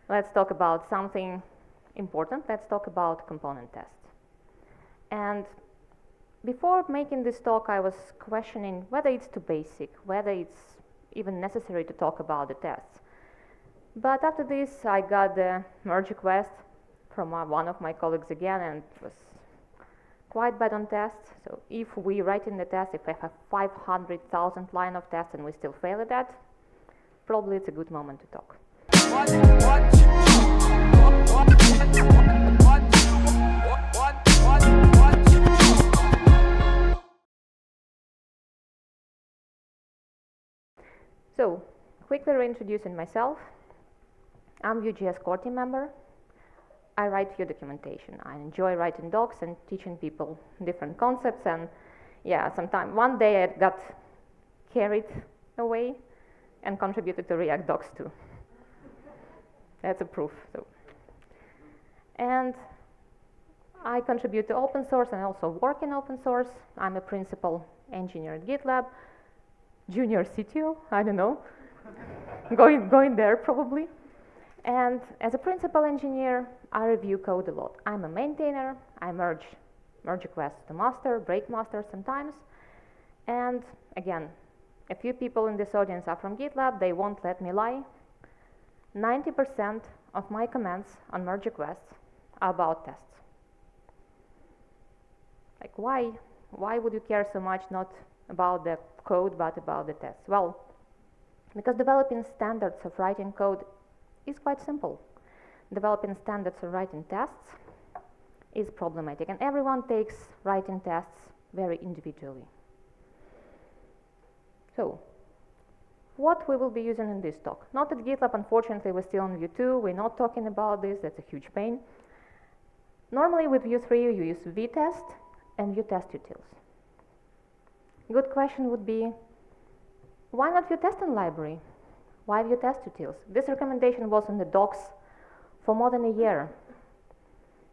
let's talk about something important. Let's talk about component tests. And before making this talk, I was questioning whether it's too basic, whether it's even necessary to talk about the tests. But after this, I got the merge request from one of my colleagues again, and it was quite bad on tests. So if we write in the test, if I have 500,000 line of tests and we still fail at that, probably it's a good moment to talk. So, quickly reintroducing myself. I'm Vue.js core team member. I write Vue documentation. I enjoy writing docs and teaching people different concepts, and yeah, one day I got carried away and contributed to React docs too. That's a proof. So. And I contribute to open source and also work in open source. I'm a principal engineer at GitLab, junior CTO, I don't know, going there probably. And as a principal engineer, I review code a lot. I'm a maintainer. I merge requests to master, break master sometimes. And again, a few people in this audience are from GitLab. They won't let me lie. 90% of my comments on merge requests are about tests. Like, why would you care so much not about the code but about the tests? Well, because developing standards of writing code is quite simple. Developing standards of writing tests is problematic, and everyone takes writing tests very individually. So, what we will be using in this talk? Not at GitLab, unfortunately, we're still on Vue 2. We're not talking about this. That's a huge pain. Normally with Vue 3, you use vtest and Vue test utils. Good question would be, why not Vue testing library? Why Vue test utils? This recommendation was in the docs for more than a year.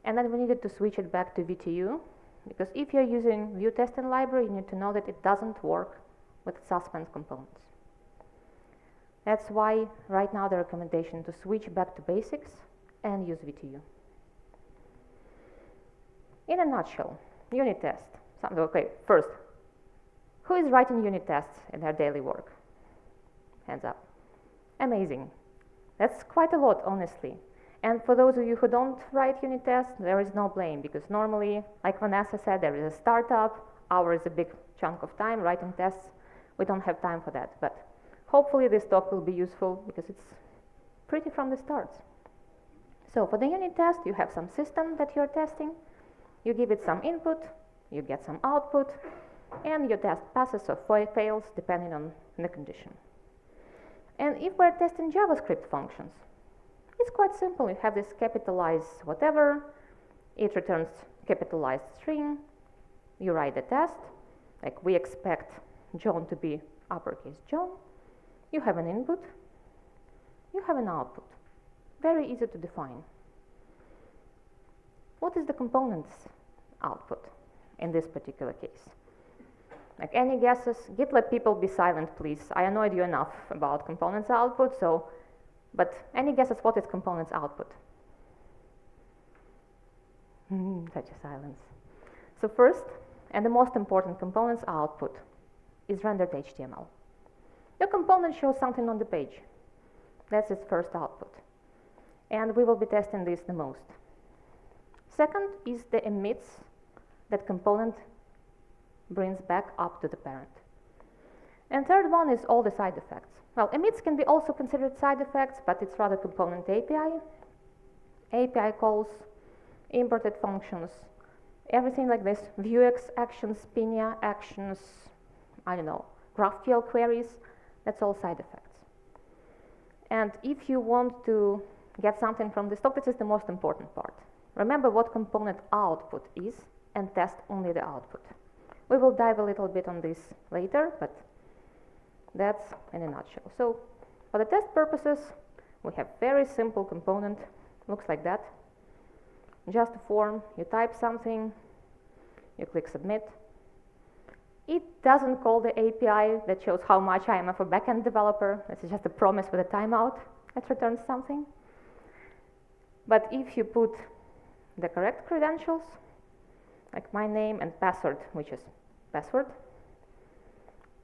And then we needed to switch it back to VTU, because if you're using Vue testing library, you need to know that it doesn't work with suspense components. That's why right now the recommendation to switch back to basics and use VTU. In a nutshell, unit test. Okay, first, who is writing unit tests in their daily work? Hands up. Amazing. That's quite a lot, honestly. And for those of you who don't write unit tests, there is no blame, because normally, like Vanessa said, there is a startup, hour is a big chunk of time, writing tests, we don't have time for that. But hopefully this talk will be useful, because it's pretty from the start. So for the unit test, you have some system that you're testing, you give it some input, you get some output, and your test passes or fails depending on the condition. And if we're testing JavaScript functions, it's quite simple. You have this capitalized whatever, it returns capitalized string, you write the test, like we expect John to be uppercase John, you have an input, you have an output. Very easy to define. What is the component's output in this particular case? Like, any guesses? GitLab people, be silent, please. I annoyed you enough about components output, but any guesses what is components output? Such a silence. So first, and the most important components output is rendered HTML. Your component shows something on the page. That's its first output. And we will be testing this the most. Second is the emits that component brings back up to the parent. And third one is all the side effects. Well, emits can be also considered side effects, but it's rather component API. API calls, imported functions, everything like this, Vuex actions, Pinia actions, I don't know, GraphQL queries, that's all side effects. And if you want to get something from this talk, this is the most important part. Remember what component output is and test only the output. We will dive a little bit on this later, but that's in a nutshell. So for the test purposes, we have very simple component, looks like that. Just a form, you type something, you click submit. It doesn't call the API that shows how much I am of a backend developer. This is just a promise with a timeout that returns something. But if you put the correct credentials, like my name and password, which is password,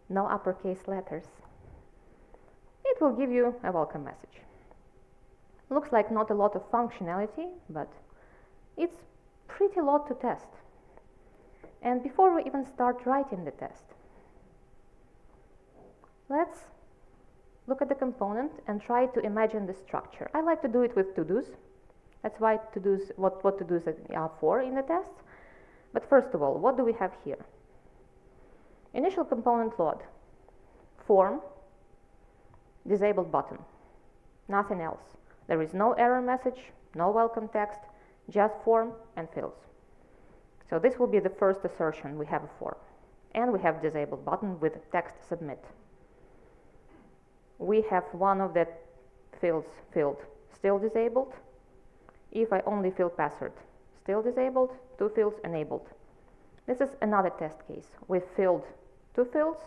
no uppercase letters, it will give you a welcome message. Looks like not a lot of functionality, but it's pretty lot to test. And before we even start writing the test, let's look at the component and try to imagine the structure. I like to do it with to-dos. That's why to-dos, what to-dos are for in the test. But first of all, what do we have here? Initial component load, form, disabled button, nothing else. There is no error message, no welcome text, just form and fields. So this will be the first assertion. We have a form and we have disabled button with text submit. We have one of the fields filled still disabled. If I only fill password, still disabled, 2 fields enabled. This is another test case. We filled 2 fields,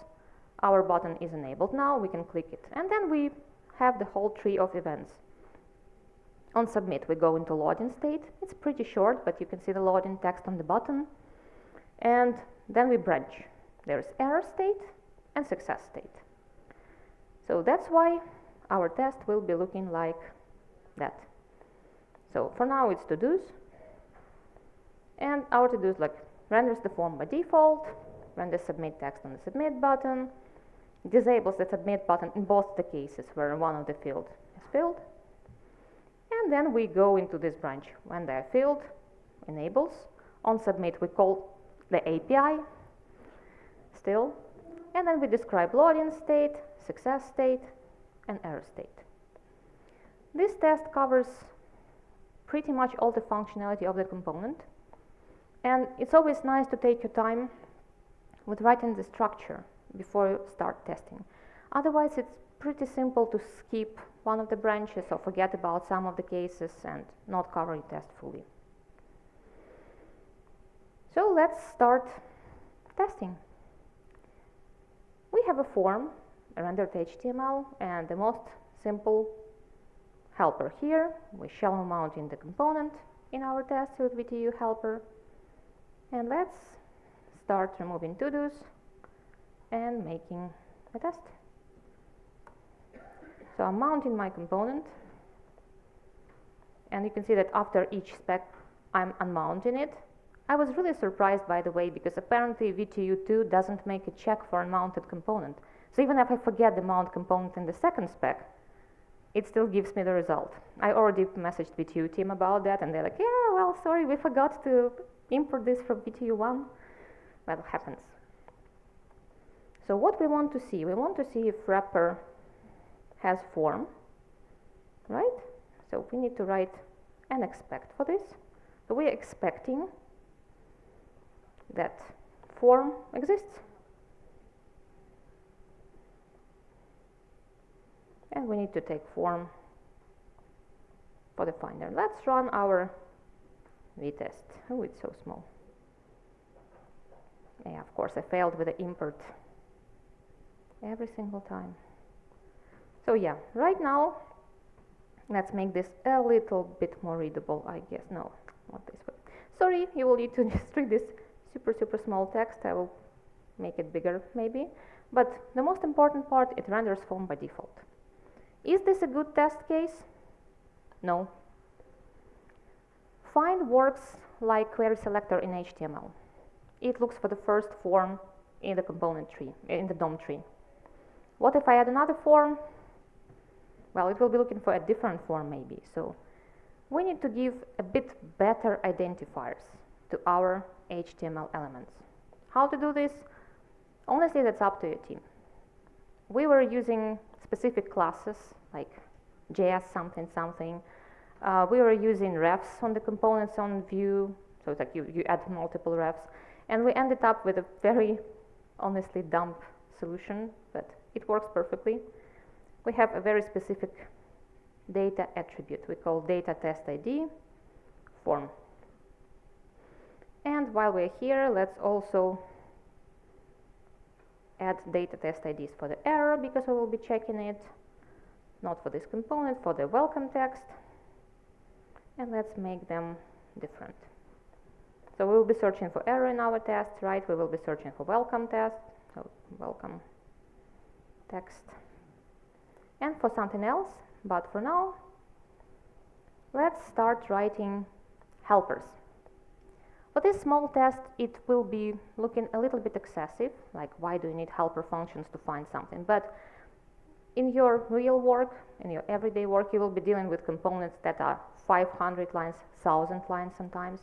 our button is enabled now, we can click it. And then we have the whole tree of events. On submit, we go into login state. It's pretty short, but you can see the login text on the button. And then we branch. There's error state and success state. So that's why our test will be looking like that. So for now it's to-dos. And our to-dos like renders the form by default, renders submit text on the submit button, disables the submit button in both the cases where one of the fields is filled. And then we go into this branch. When they are filled, enables. On submit, we call the API still. And then we describe login state, success state, and error state. This test covers pretty much all the functionality of the component. And it's always nice to take your time with writing the structure before you start testing. Otherwise, it's pretty simple to skip one of the branches or forget about some of the cases and not cover your test fully. So let's start testing. We have a form, a rendered HTML, and the most simple helper here. We shall mount in the component in our test with VTU helper. And let's start removing to-dos and making a test. So I'm mounting my component, and you can see that after each spec I'm unmounting it. I was really surprised, by the way, because apparently VTU2 doesn't make a check for unmounted component. So even if I forget the mount component in the second spec, it still gives me the result. I already messaged VTU team about that, and they're like, yeah, well, sorry, we forgot to import this from VTU1. Well, it happens. So what we want to see if wrapper has form, right? So we need to write an expect for this. So we are expecting that form exists. And we need to take form for the finder. Let's run our v-test. Oh, it's so small. Yeah, of course, I failed with the import every single time. So yeah, right now, let's make this a little bit more readable, I guess. No, not this way. Sorry, you will need to just read this super small text. I will make it bigger, maybe. But the most important part, it renders form by default. Is this a good test case? No. Find works like query selector in HTML. It looks for the first form in the component tree, in the DOM tree. What if I add another form? Well, it will be looking for a different form maybe. So we need to give a bit better identifiers to our HTML elements. How to do this? Honestly, that's up to your team. We were using specific classes like JS something. We were using refs on the components on Vue. So it's like you add multiple refs. And we ended up with a very, honestly, dumb solution, but it works perfectly. We have a very specific data attribute we call data test ID form. And while we're here, let's also add data test IDs for the error, because we will be checking it, not for this component, for the welcome text. And let's make them different. So we will be searching for error in our test, right? We will be searching for welcome test, so welcome text, and for something else. But for now, let's start writing helpers. For this small test, it will be looking a little bit excessive, like why do you need helper functions to find something? But in your real work, in your everyday work, you will be dealing with components that are 500 lines, 1,000 lines sometimes,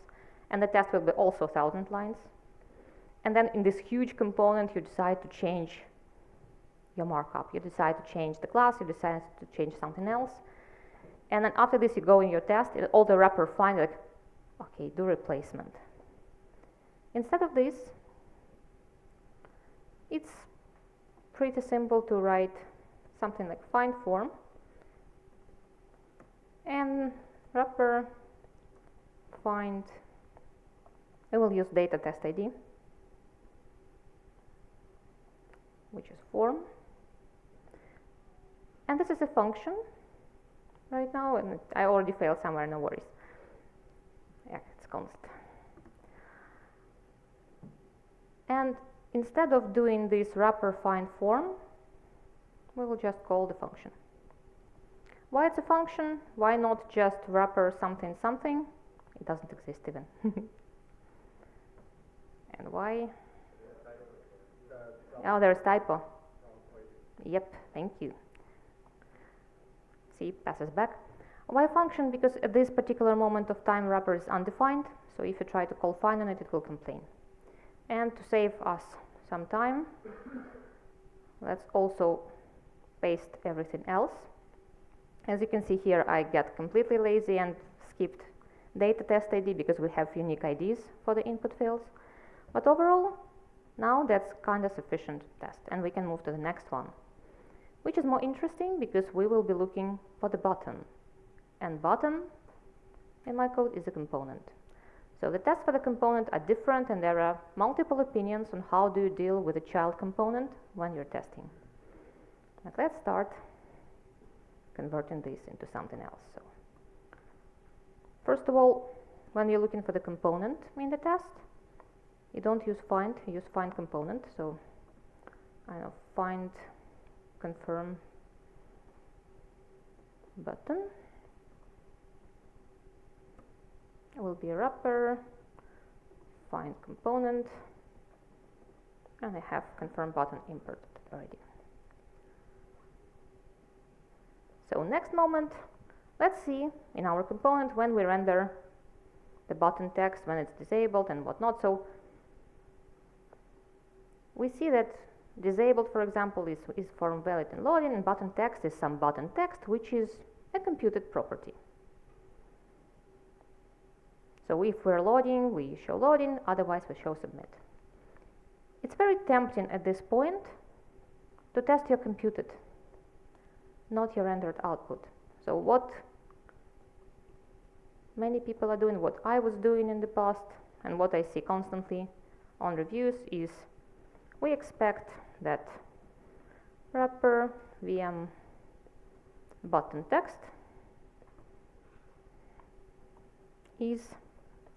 and the test will be also 1,000 lines. And then in this huge component, you decide to change your markup. You decide to change the class, you decide to change something else. And then after this, you go in your test, and all the wrapper finds like, okay, do replacement. Instead of this, it's pretty simple to write something like find form and wrapper find. I will use data test ID, which is form. And this is a function right now, and I already failed somewhere, no worries. Yeah, it's const. And instead of doing this wrapper find form, we will just call the function. Why it's a function? Why not just wrapper something something? It doesn't exist even. And why? Oh, there's typo. Yep, thank you. See, passes back. Why function? Because at this particular moment of time, wrapper is undefined. So if you try to call find on it, it will complain. And to save us some time, let's also paste everything else. As you can see here, I get completely lazy and skipped data test ID because we have unique IDs for the input fields. But overall, now that's kind of sufficient test, and we can move to the next one, which is more interesting because we will be looking for the button. And button in my code is a component. So the tests for the component are different, and there are multiple opinions on how do you deal with a child component when you're testing. But let's start converting this into something else. So first of all, when you're looking for the component in the test, you don't use find, you use find component. So I know find confirm button. It will be a wrapper, find component, and I have confirm button imported already. So next moment, let's see in our component when we render the button text, when it's disabled and whatnot. So we see that disabled, for example, is form valid and loading, and button text is some button text, which is a computed property. So if we're loading, we show loading, otherwise we show submit. It's very tempting at this point to test your computed, not your rendered output. So what many people are doing, what I was doing in the past, and what I see constantly on reviews is we expect that wrapper VM button text is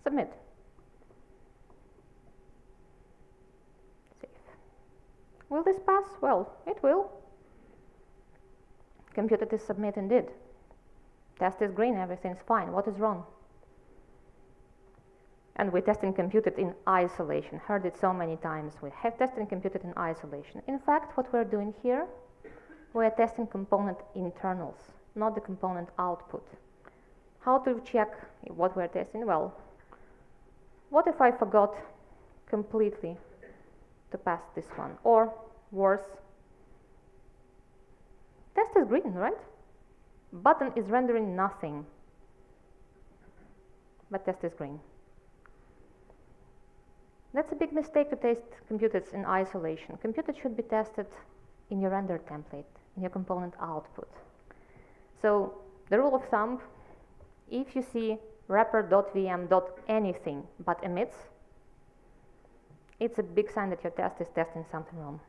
submit. Save. Will this pass? Well, it will. Computed is submit indeed. Test is green, everything's fine. What is wrong? And we're testing computed in isolation. Heard it so many times. We have testing computed in isolation. In fact, what we're doing here, we're testing component internals, not the component output. How to check what we're testing? Well, what if I forgot completely to pass this one? Or worse, test is green, right? Button is rendering nothing, but test is green. That's a big mistake to test computed in isolation. Computed should be tested in your render template, in your component output. So the rule of thumb, if you see wrapper.vm.anything but emits, it's a big sign that your test is testing something wrong.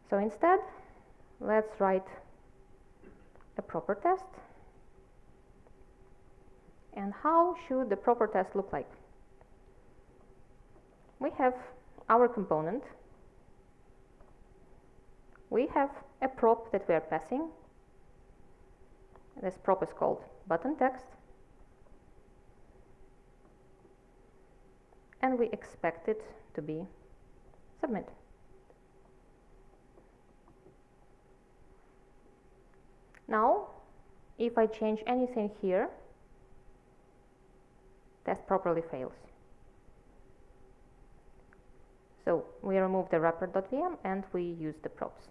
So instead, let's write a proper test. And how should the proper test look like? We have our component. We have a prop that we are passing. This prop is called button text. And we expect it to be submit. Now, if I change anything here, test properly fails. So we remove the wrapper.vm and we use the props.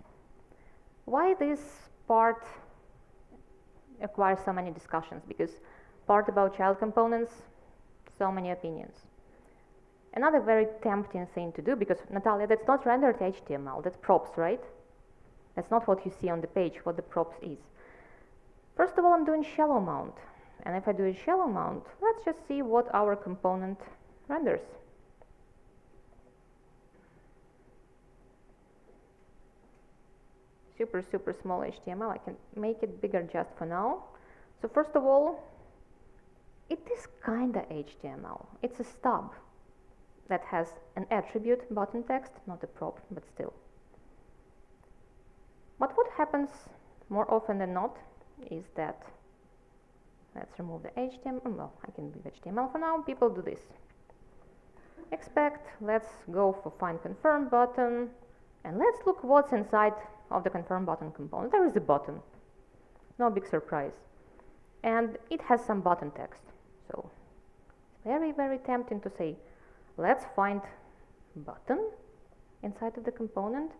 Why this part acquires so many discussions? Because part about child components, so many opinions. Another very tempting thing to do, because Natalia, that's not rendered HTML, that's props, right? That's not what you see on the page, what the props is. First of all, I'm doing shallow mount. And if I do a shallow mount, let's just see what our component renders. Super, super small HTML. I can make it bigger just for now. So first of all, it is kinda HTML. It's a stub that has an attribute button text, not a prop, but still. But what happens more often than not is that, let's remove the HTML, well, I can leave HTML for now, people do this. Expect, let's go for find confirm button, and let's look what's inside of the confirm button component. There is a button, no big surprise. And it has some button text. So, it's very, very tempting to say, let's find button inside of the component,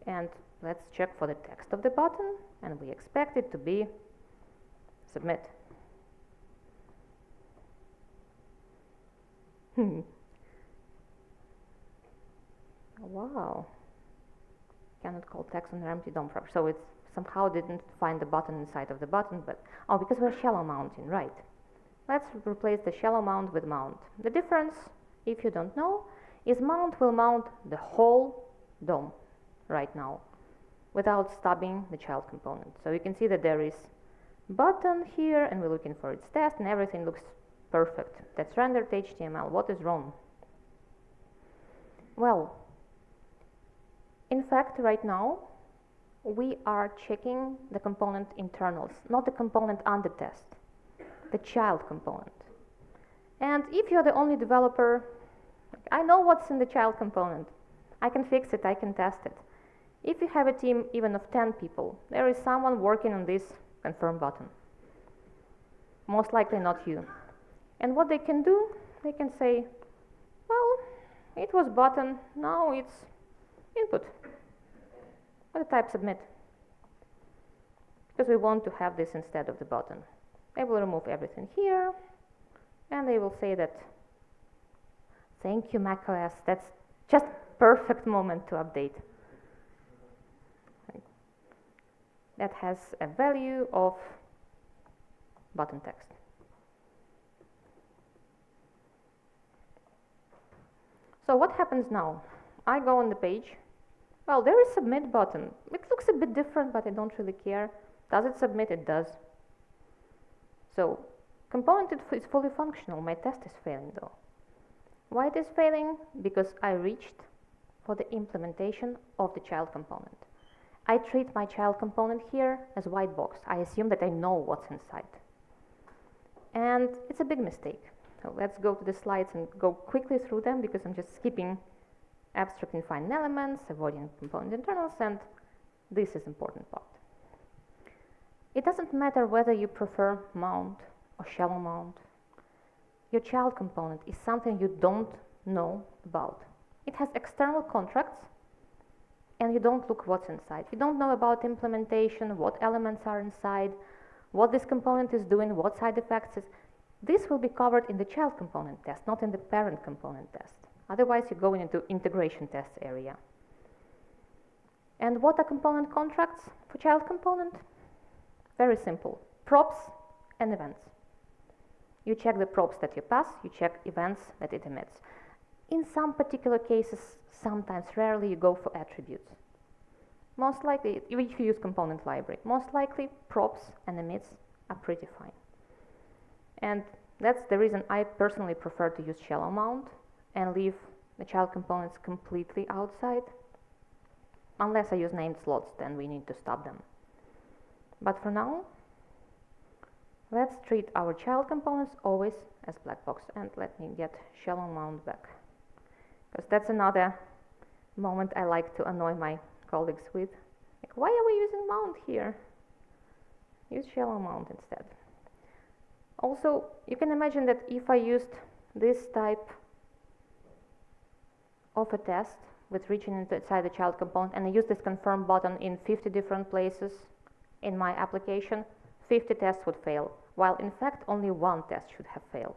and let's check for the text of the button, and we expect it to be submit. Wow. Cannot call text on an empty DOM prop. So it somehow didn't find the button inside of the button, but oh, because we're shallow mounting, right. Let's replace the shallow mount with mount. The difference, if you don't know, is mount will mount the whole DOM right now without stubbing the child component. So you can see that there is button here, and we're looking for its test, and everything looks perfect. That's rendered HTML. What is wrong? Well, in fact, right now, we are checking the component internals, not the component under test, the child component. And if you're the only developer, I know what's in the child component. I can fix it, I can test it. If you have a team even of 10 people, there is someone working on this confirm button. Most likely not you. And what they can do, they can say, well, it was button, now it's input. With the type submit. Because we want to have this instead of the button. They will remove everything here, and they will say that, thank you macOS, that's just perfect moment to update. That has a value of button text. So what happens now? I go on the page. Well, there is submit button. It looks a bit different, but I don't really care. Does it submit? It does. So component is fully functional. My test is failing though. Why it is failing? Because I reached for the implementation of the child component. I treat my child component here as white box. I assume that I know what's inside. And it's a big mistake. So let's go to the slides and go quickly through them, because I'm just skipping abstracting fine elements, avoiding component internals, and this is important part. It doesn't matter whether you prefer mount or shallow mount. Your child component is something you don't know about. It has external contracts, and you don't look what's inside. You don't know about implementation, what elements are inside, what this component is doing, what side effects is. This will be covered in the child component test, not in the parent component test. Otherwise, you're going into integration test area. And what are component contracts for child component? Very simple. Props and events. You check the props that you pass, you check events that it emits. In some particular cases, sometimes, rarely, you go for attributes. Most likely, if you use component library, most likely props and emits are pretty fine. And That's the reason I personally prefer to use shallow mount and leave the child components completely outside. Unless I use named slots, then we need to stop them. But for now, let's treat our child components always as black box. And let me get shallow mount back, because that's another moment I like to annoy my colleagues with. Like, why are we using mount here? Use shallow mount instead. Also, you can imagine that if I used this type of a test with reaching inside the child component, and I use this confirm button in 50 different places in my application, 50 tests would fail, while in fact only one test should have failed.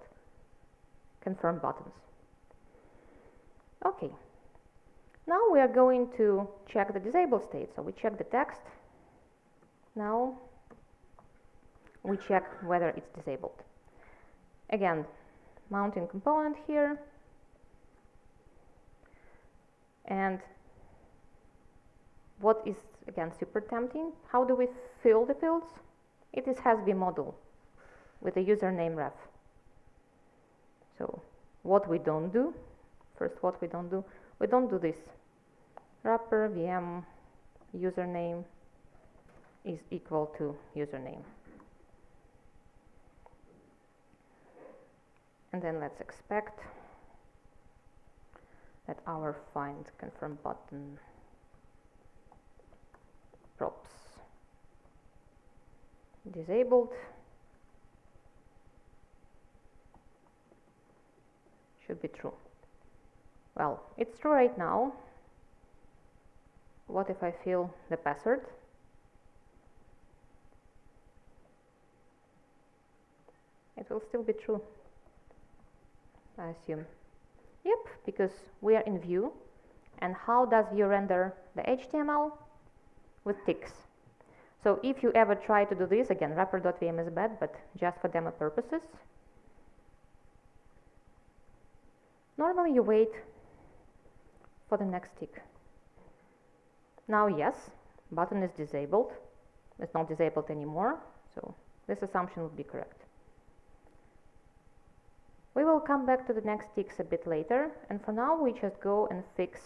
Confirm buttons. Okay, now we are going to check the disabled state. So we check the text. Now we check whether it's disabled. Again, mounting component here. And what is, again, super tempting, how do we fill the fields? It is has been model with a username ref. So what we don't do, first what we don't do this. Wrapper VM username is equal to username. And then let's expect that our find confirm button props disabled should be true. Well, it's true right now. What if I fill the password? It will still be true, I assume. Yep, because we are in Vue. And how does Vue render the HTML? With ticks. So if you ever try to do this, again, wrapper.vm is bad, but just for demo purposes, normally you wait for the next tick. Now, yes, button is disabled. It's not disabled anymore, so this assumption would be correct. We will come back to the next ticks a bit later, and for now we just go and fix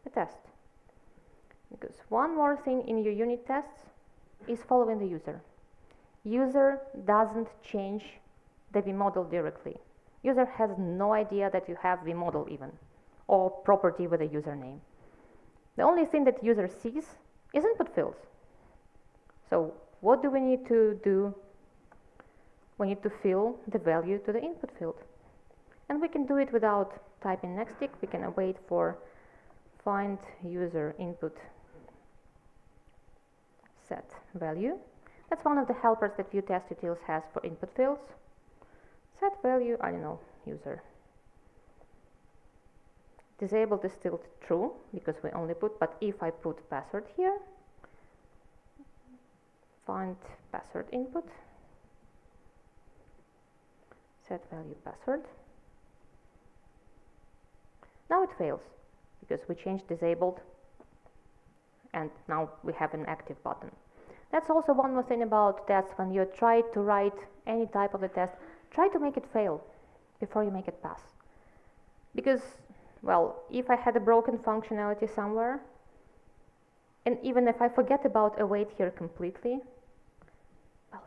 the test. Because one more thing in your unit tests is following the user. User doesn't change the vModel directly. User has no idea that you have vModel even, or property with a username. The only thing that user sees is input fields. So what do we need to do? We need to fill the value to the input field. And we can do it without typing next tick. We can wait for find user input set value. That's one of the helpers that Vue test utils has for input fields. Set value, I don't know, user. Disabled is still true because we only put, but if I put password here, find password input, set value password. Now it fails because we changed disabled and now we have an active button. That's also one more thing about tests. When you try to write any type of a test, try to make it fail before you make it pass. Because, well, if I had a broken functionality somewhere, and even if I forget about await here completely, well,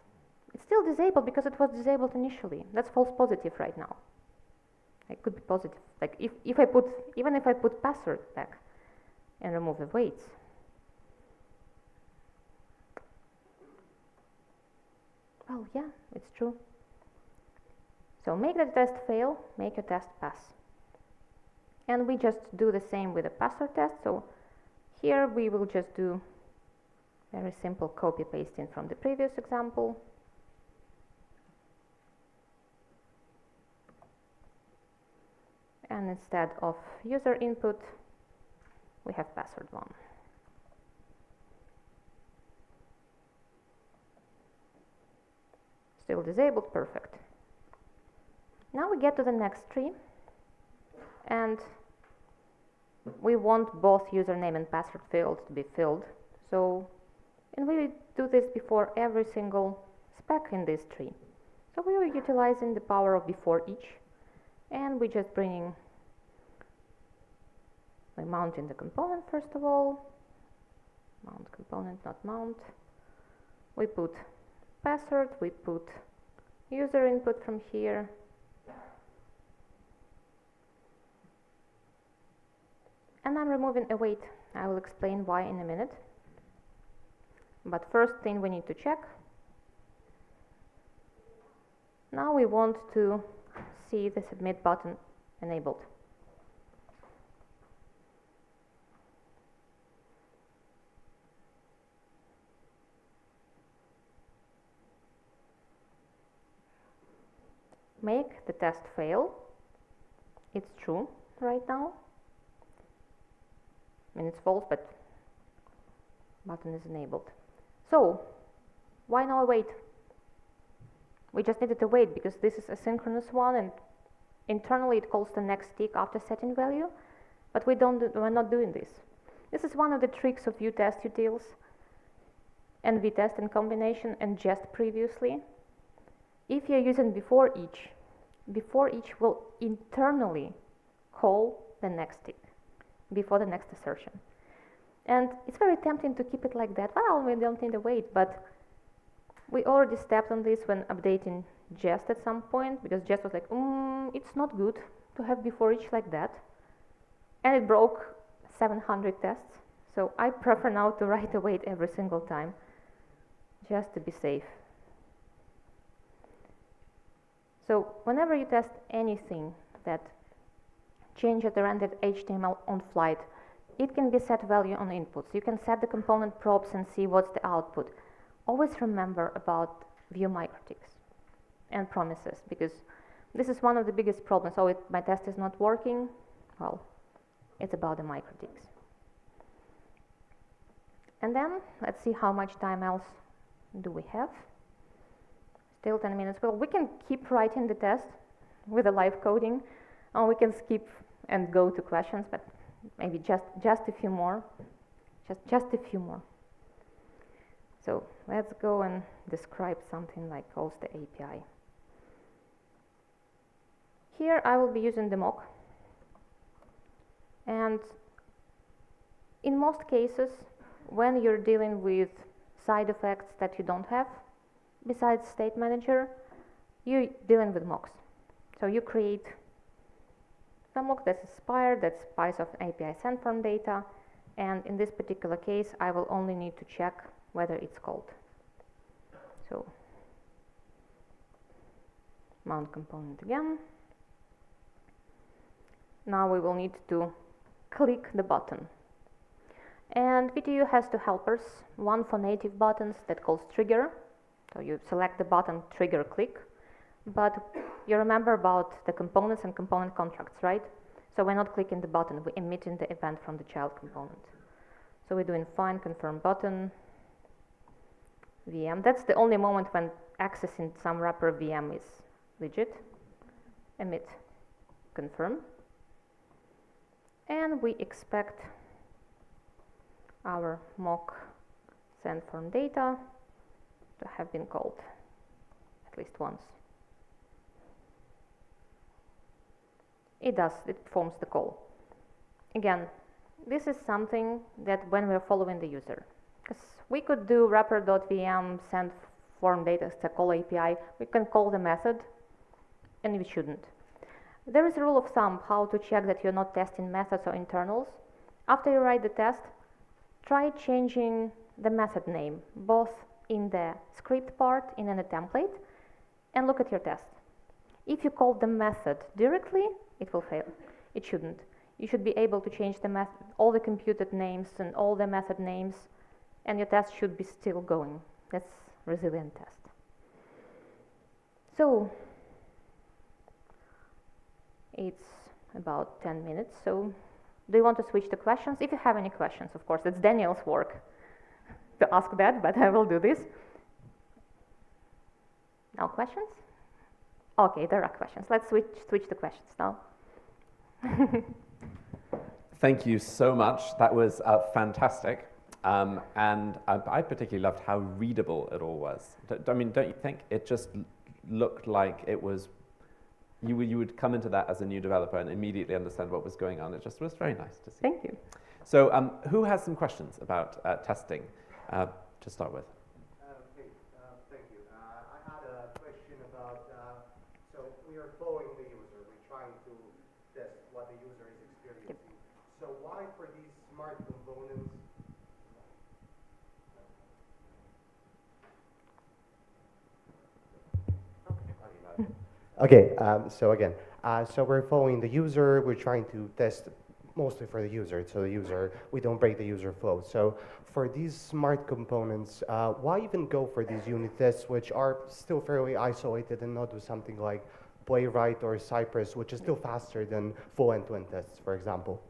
it's still disabled because it was disabled initially. That's false positive right now. It could be positive. Like if I put, even if I put password back and remove the waits, well, yeah, it's true. So make the test fail, make your test pass. And we just do the same with the password test. So here we will just do very simple copy pasting from the previous example. And instead of user input, we have password one. Still disabled, perfect. Now we get to the next tree, and we want both username and password fields to be filled. So, and we do this before every single spec in this tree. So we are utilizing the power of before each, and we're just bringing, we're mounting the component first of all. Mount component, not mount. We put password, we put user input from here. And I'm removing await. I will explain why in a minute. But first thing we need to check. Now we want to see the submit button enabled. Make the test fail. It's true right now. I mean, it's false, but button is enabled. So, why now await? We just needed to wait because this is a synchronous one, and internally it calls the next tick after setting value, but we're not doing this. This is one of the tricks of Vue test utils and vtest in combination and jest previously. If you're using before each will internally call the next tick before the next assertion. And it's very tempting to keep it like that. Well, we don't need to wait, but we already stepped on this when updating jest at some point, because jest was like, it's not good to have before each like that. And it broke 700 tests. So I prefer now to write await every single time, just to be safe. So whenever you test anything that changes the rendered HTML on flight, it can be set value on inputs. You can set the component probes and see what's the output. Always remember about Vue microticks and promises, because this is one of the biggest problems. Oh, my test is not working. Well, it's about the microticks. And then let's see how much time else do we have. Still 10 minutes. Well, we can keep writing the test with the live coding, or we can skip and go to questions, but maybe just a few more. Just a few more. So let's go and describe something like calls the API. Here I will be using the mock. And in most cases, when you're dealing with side effects that you don't have, besides state manager, you're dealing with mocks. So you create the mock that's expired, that spies of API send from data, and in this particular case, I will only need to check whether it's called. So mount component again. Now we will need to click the button. And VTU has two helpers, one for native buttons that calls trigger. So you select the button, trigger, click. But you remember about the components and component contracts, right? So we're not clicking the button, we're emitting the event from the child component. So we're doing find confirm button, VM. That's the only moment when accessing some wrapper VM is legit. Emit, confirm. And we expect our mock send from data to have been called at least once. It does, it performs the call. Again, this is something that when we're following the user, because we could do wrapper.vm send form data to call API, we can call the method, and we shouldn't. There is a rule of thumb how to check that you're not testing methods or internals. After you write the test, try changing the method name, both in the script part and in the template, and look at your test. If you call the method directly, it will fail. It shouldn't. You should be able to change the method, all the computed names and all the method names, and your test should be still going. That's resilient test. So it's about 10 minutes. So do you want to switch to questions? If you have any questions, of course, it's Daniel's work to ask that, but I will do this. Now questions? Okay, there are questions. Let's switch to questions now. Thank you so much. That was fantastic. And I particularly loved how readable it all was. I mean, don't you think? It just looked like it was, you would come into that as a new developer and immediately understand what was going on. It just was very nice to see. Thank you. So who has some questions about testing to start with? Hey, thank you. I had a question about, so we are following the user. We're trying to test what the user is experiencing. Yep. So why for these smart components? Okay, so again, so we're following the user. We're trying to test mostly for the user. So the user, we don't break the user flow. So for these smart components, why even go for these unit tests, which are still fairly isolated, and not do something like Playwright or Cypress, which is still faster than full end-to-end tests, for example?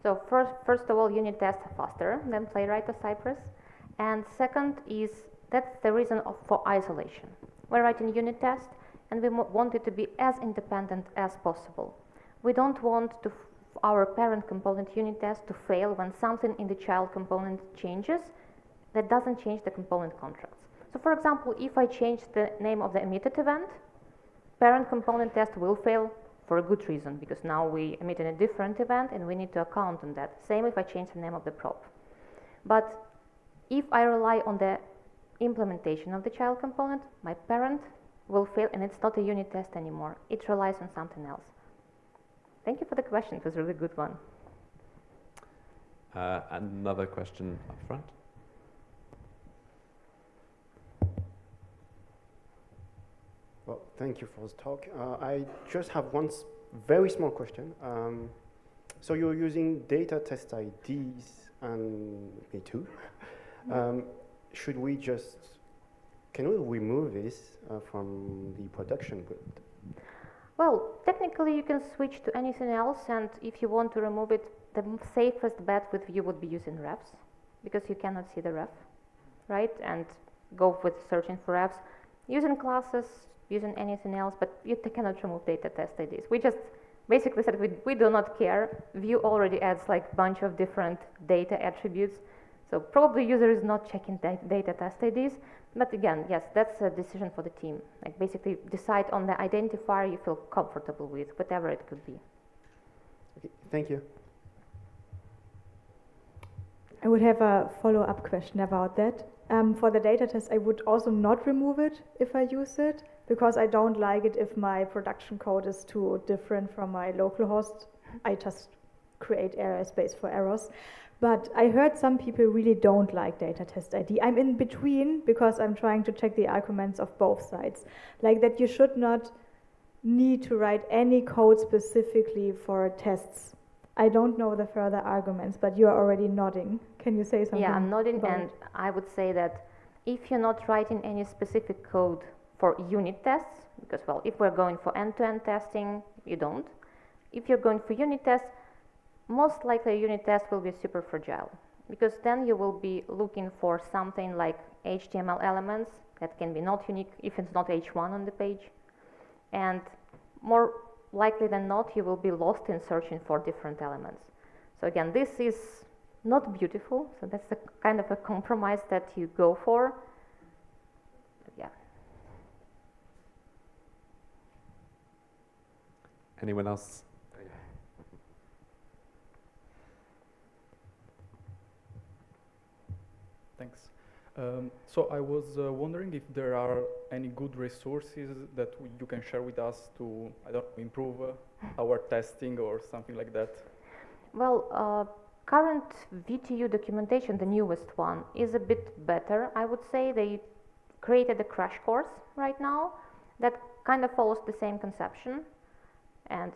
So first of all, unit tests are faster than Playwright or Cypress. And second is, that's the reason for isolation. We're writing unit tests, and we want it to be as independent as possible. We don't want our parent component unit test to fail when something in the child component changes that doesn't change the component contracts. So for example, if I change the name of the emitted event, parent component test will fail for a good reason, because now we emitted a different event and we need to account on that. Same if I change the name of the prop. But if I rely on the implementation of the child component, my parent will fail, and it's not a unit test anymore. It relies on something else. Thank you for the question. It was a really good one. Another question up front. Well, thank you for this talk. I just have one very small question. So you're using data test IDs, and me too. Should we can we remove this from the production code? Well, technically you can switch to anything else, and if you want to remove it, the safest bet with Vue would be using refs, because you cannot see the ref, right? And go with searching for refs. Using classes, using anything else, but you cannot remove data test IDs. We just basically said we do not care. Vue already adds like a bunch of different data attributes, so probably user is not checking data test IDs. But again, yes, that's a decision for the team. Like basically decide on the identifier you feel comfortable with, whatever it could be. Okay, thank you. I would have a follow-up question about that. For the data test, I would also not remove it if I use it, because I don't like it if my production code is too different from my local host. I just create error space for errors. But I heard some people really don't like data test ID. I'm in between because I'm trying to check the arguments of both sides. Like that you should not need to write any code specifically for tests. I don't know the further arguments, but you are already nodding. Can you say something? Yeah, I'm nodding, and I would say that if you're not writing any specific code for unit tests, because well, if we're going for end-to-end testing, you don't. If you're going for unit tests, most likely a unit test will be super fragile, because then you will be looking for something like HTML elements that can be not unique if it's not H1 on the page. And more likely than not, you will be lost in searching for different elements. So again, this is not beautiful, so that's the kind of a compromise that you go for. But yeah. Anyone else? Thanks. So I was wondering if there are any good resources that you can share with us to, I don't know, improve our testing or something like that. Well, current VTU documentation, the newest one, is a bit better. I would say they created a crash course right now that kind of follows the same conception and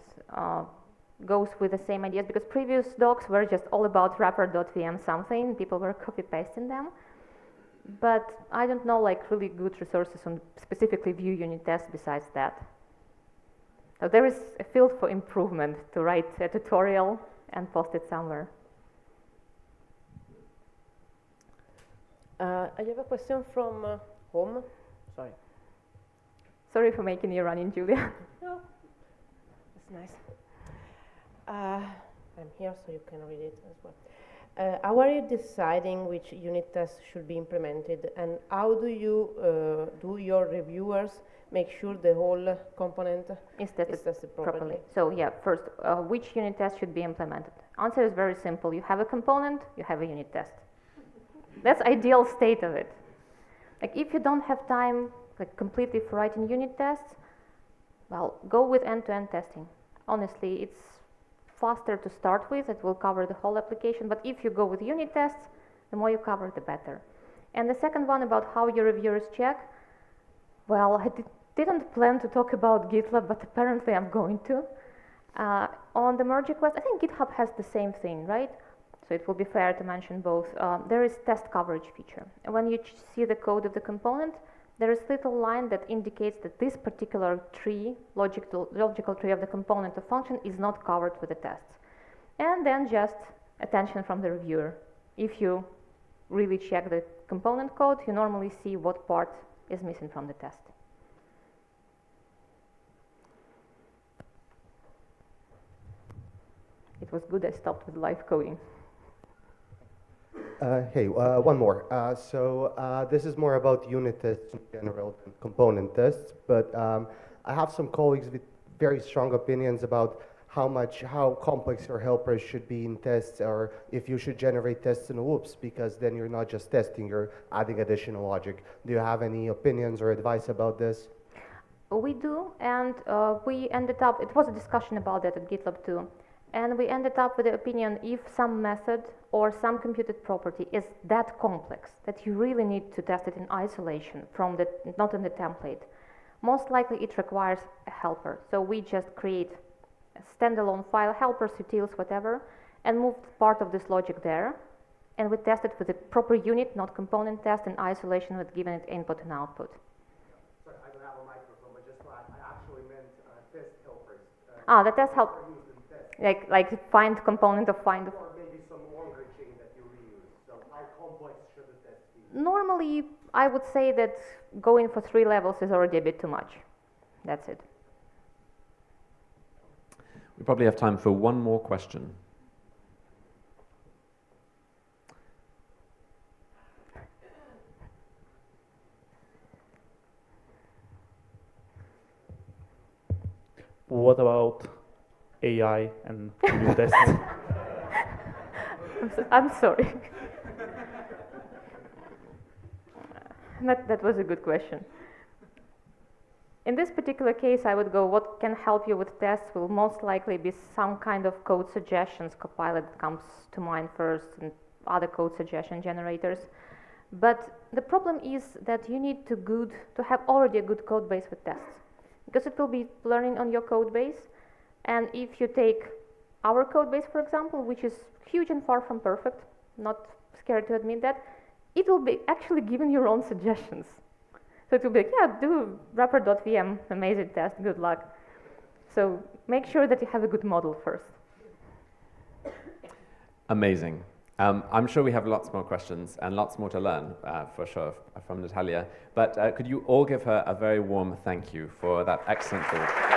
goes with the same ideas, because previous docs were just all about wrapper.vm something, people were copy-pasting them. But I don't know like really good resources on specifically Vue unit tests besides that. So there is a field for improvement to write a tutorial and post it somewhere. I have a question from home. Sorry. Sorry for making you run in, Julia. No, that's nice. I'm here so you can read it as well. How are you deciding which unit tests should be implemented, and how do you do your reviewers make sure the whole component Is is tested properly? So yeah, first, which unit test should be implemented? Answer is very simple. You have a component, you have a unit test. That's ideal state of it. Like if you don't have time like completely for writing unit tests, well, go with end-to-end testing. Honestly, it's faster to start with. It will cover the whole application. But if you go with unit tests, the more you cover, the better. And the second one about how your reviewers check. Well, I didn't plan to talk about GitLab, but apparently I'm going to. On the merge request, I think GitHub has the same thing, right? So it will be fair to mention both. There is test coverage feature. And when you see the code of the component, there is a little line that indicates that this particular tree, logical tree of the component or function is not covered with the tests. And then just attention from the reviewer. If you really check the component code, you normally see what part is missing from the test. It was good I stopped with live coding. Hey, one more. This is more about unit tests in general than component tests, but I have some colleagues with very strong opinions about how complex your helpers should be in tests, or if you should generate tests in loops, because then you're not just testing, you're adding additional logic. Do you have any opinions or advice about this? We do, and we ended up, it was a discussion about that at GitLab too, and we ended up with the opinion if some method or some computed property is that complex that you really need to test it in isolation from the, not in the template, most likely it requires a helper. So we just create a standalone file, helpers, utils, whatever, and move part of this logic there, and we test it with a proper unit, not component test, in isolation with given it input and output. Sorry, I don't have a microphone, but just I actually meant test helpers. The test help, like find component of find. Or maybe some longer chain that you reuse. So how complex should the test be? Normally, I would say that going for 3 levels is already a bit too much. That's it. We probably have time for one more question. What about AI and unit tests? I'm sorry. That was a good question. In this particular case, I would go, what can help you with tests will most likely be some kind of code suggestions. Copilot comes to mind first, and other code suggestion generators. But the problem is that you need to have already a good code base with tests, because it will be learning on your code base. And if you take our code base, for example, which is huge and far from perfect, not scared to admit that, it will be actually giving your own suggestions. So it will be like, yeah, do wrapper.vm, amazing test, good luck. So make sure that you have a good model first. Amazing. I'm sure we have lots more questions and lots more to learn, for sure, from Natalia. But could you all give her a very warm thank you for that excellent talk?